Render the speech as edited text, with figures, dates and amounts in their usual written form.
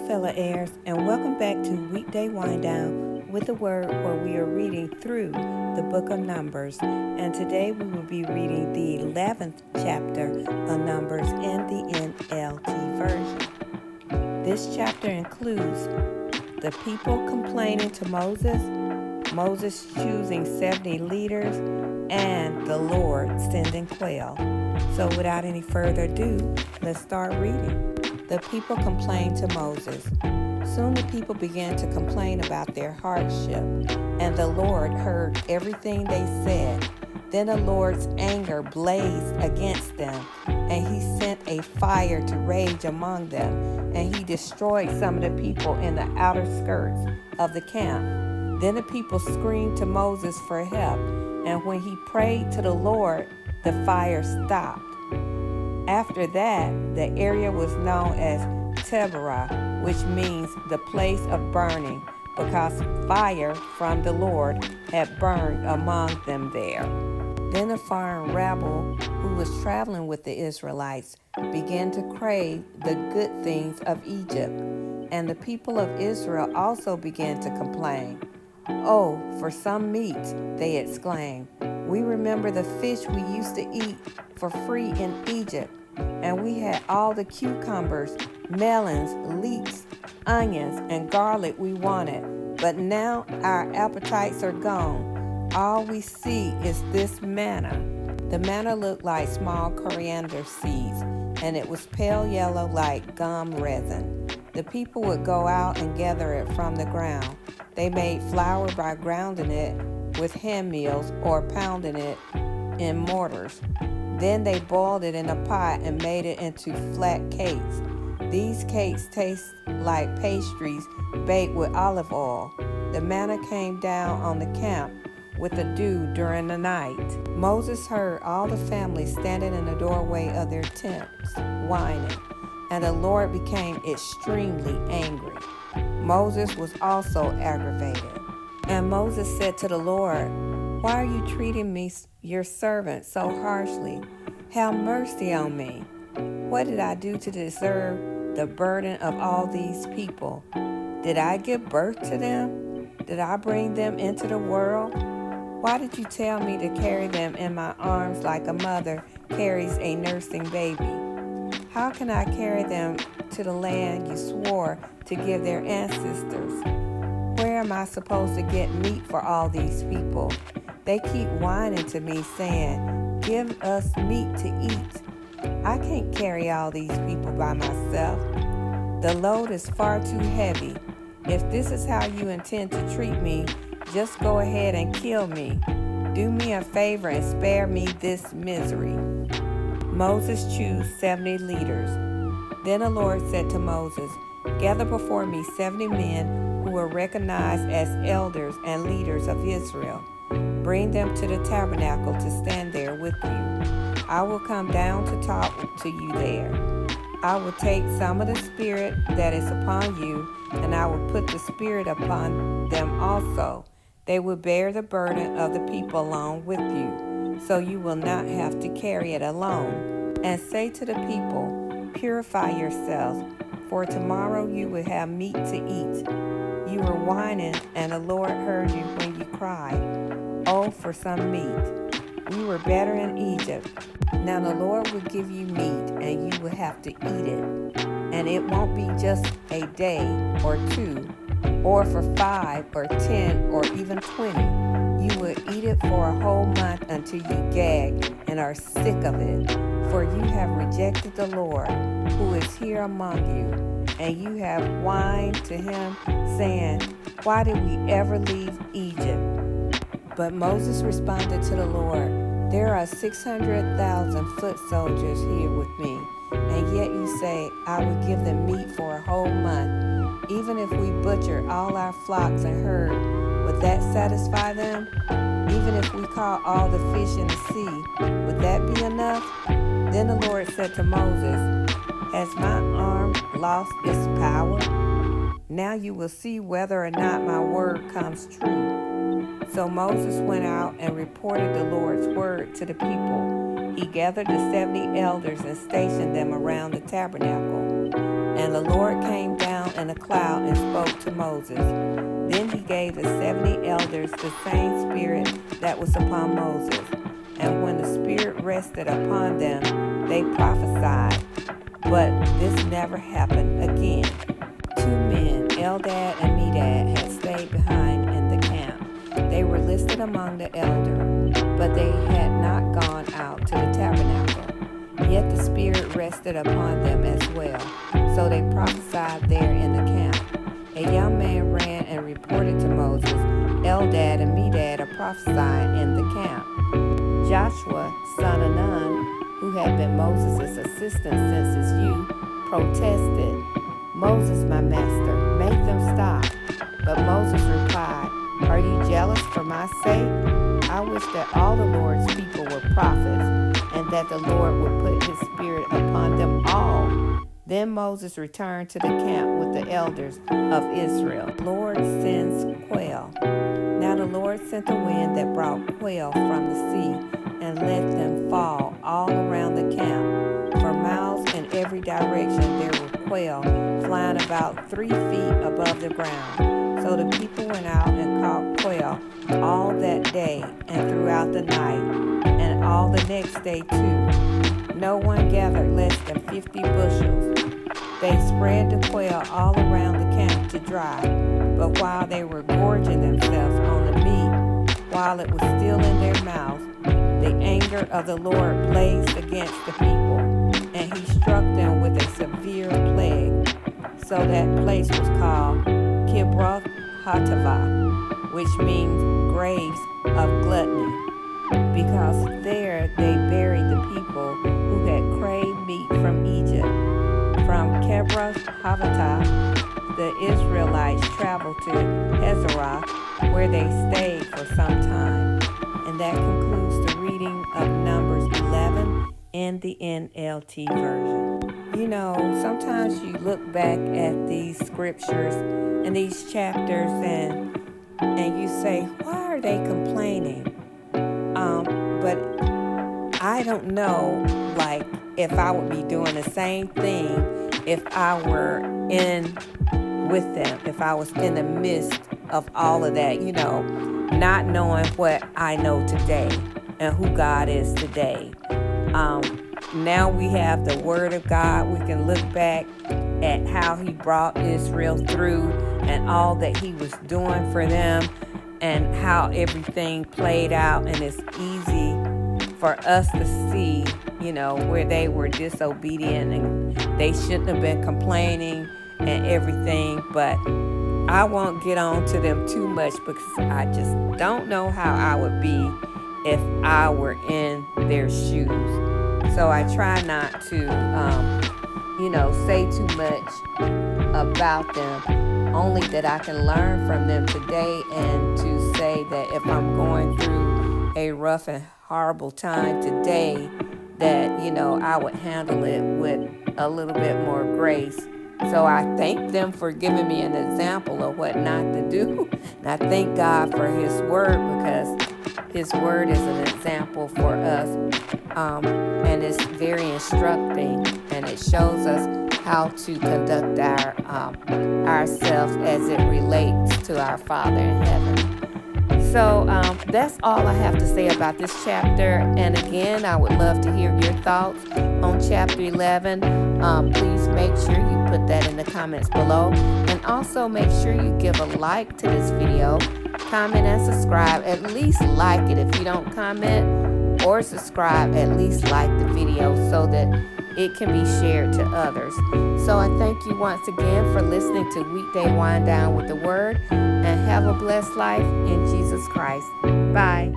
fellow heirs, and welcome back to Weekday Wind Down with the Word, where we are reading through the book of Numbers. And today we will be reading the 11th chapter of Numbers in the NLT version. This chapter includes the people complaining to Moses, Moses choosing 70 leaders, and the Lord sending quail. So without any further ado, let's start reading. The people complained to Moses. Soon the people began to complain about their hardship, and the Lord heard everything they said. Then the Lord's anger blazed against them, and he sent a fire to rage among them, and he destroyed some of the people in the outer skirts of the camp. Then the people screamed to Moses for help, and when he prayed to the Lord, the fire stopped. After that, the area was known as Taberah, which means the place of burning, because fire from the Lord had burned among them there. Then the foreign rabble who was traveling with the Israelites began to crave the good things of Egypt, and the people of Israel also began to complain. "Oh, for some meat," they exclaimed. "We remember the fish we used to eat for free in Egypt, and we had all the cucumbers, melons, leeks, onions, and garlic we wanted. But now our appetites are gone. All we see is this manna." The manna looked like small coriander seeds, and it was pale yellow like gum resin. The people would go out and gather it from the ground. They made flour by grounding it with hand mills or pounding it in mortars. Then they boiled it in a pot and made it into flat cakes. These cakes taste like pastries baked with olive oil. The manna came down on the camp with the dew during the night. Moses heard all the families standing in the doorway of their tents, whining, and the Lord became extremely angry. Moses was also aggravated. And Moses said to the Lord, "Why are you treating me, your servant, so harshly? Have mercy on me. What did I do to deserve the burden of all these people? Did I give birth to them? Did I bring them into the world? Why did you tell me to carry them in my arms like a mother carries a nursing baby? How can I carry them to the land you swore to give their ancestors? Where am I supposed to get meat for all these people? They keep whining to me saying, 'Give us meat to eat.' I can't carry all these people by myself. The load is far too heavy. If this is how you intend to treat me, just go ahead and kill me. Do me a favor and spare me this misery." Moses chose 70 leaders. Then the Lord said to Moses, "Gather before me 70 men who are recognized as elders and leaders of Israel. Bring them to the tabernacle to stand there with you. I will come down to talk to you there. I will take some of the spirit that is upon you, and I will put the spirit upon them also. They will bear the burden of the people along with you, so you will not have to carry it alone. And say to the people, 'Purify yourselves, for tomorrow you will have meat to eat.' You were whining, and the Lord heard you when you cried, 'Oh, for some meat. We were better in Egypt.' Now the Lord will give you meat, and you will have to eat it. And it won't be just a day or two, or for 5 or 10 or even 20. You will eat it for a whole month until you gag and are sick of it. For you have rejected the Lord, who is here among you, and you have whined to him, saying, 'Why did we ever leave Egypt?'" But Moses responded to the Lord, "There are 600,000 foot soldiers here with me, and yet you say I would give them meat for a whole month. Even if we butcher all our flocks and herd, would that satisfy them? Even if we caught all the fish in the sea, would that be enough?" Then the Lord said to Moses, "Has my arm lost its power? Now you will see whether or not my word comes true." So Moses went out and reported the Lord's word to the people. He gathered the 70 elders and stationed them around the tabernacle. And the Lord came down in a cloud and spoke to Moses. Then he gave the 70 elders the same spirit that was upon Moses. And when the spirit rested upon them, they prophesied. But this never happened again. 2 men, Eldad and Medad, had stayed behind in the camp. They were listed among the elders, but they had not gone out to the tabernacle. Yet the Spirit rested upon them as well, so they prophesied there in the camp. A young man ran and reported to Moses, Eldad and Medad are prophesying in the camp. Joshua, son of Nun, who had been Moses' assistant since his youth, protested, Moses, my master, make them stop. But Moses replied, are you jealous for my sake? I wish that all the Lord's people were prophets, and that the Lord would put his spirit upon them all. Then Moses returned to the camp with the elders of Israel. The Lord sends quail. Now the Lord sent a wind that brought quail from the sea and let them fall all around the camp. For miles in every direction there were quail flying about 3 feet above the ground. So the people went out and caught quail all that day and throughout the night, and all the next day too. No one gathered less than 50 bushels. They spread the quail all around the camp to dry, but while they were gorging themselves on the meat, while it was still in their mouths, the anger of the Lord blazed against the people, and he struck them with a severe plague. So that place was called Kibroth Hattaavah, which means graves of gluttony, because there they buried the people who had craved meat from Egypt. From Kibroth Hattaavah, the Israelites traveled to Hazeroth, where they stayed for some time. And that concludes the reading of Numbers 11 in the NLT version. You know, sometimes you look back at these scriptures and these chapters and you say, why are they complaining? But I don't know, like, if I would be doing the same thing if I were in with them, if I was in the midst of all of that, you know, not knowing what I know today and who God is today. Now we have the Word of God. We can look back at how he brought Israel through and all that he was doing for them and how everything played out. And it's easy for us to see, you know, where they were disobedient and they shouldn't have been complaining and everything. But I won't get on to them too much because I just don't know how I would be if I were in their shoes. So I try not to, say too much about them, only that I can learn from them today, and to say that if I'm going through a rough and horrible time today, that, you know, I would handle it with a little bit more grace. So I thank them for giving me an example of what not to do. And I thank God for his word, because his word is an example for us. And it's very instructing, and it shows us how to conduct ourselves as it relates to our Father in heaven. So that's all I have to say about this chapter. And again, I would love to hear your thoughts on chapter 11. Please make sure you put that in the comments below. And also make sure you give a like to this video, comment and subscribe. At least like it. If you don't comment or subscribe, at least like the video so that it can be shared to others. So I thank you once again for listening to Weekday Wind Down with the Word, and have a blessed life in Jesus Christ. Bye.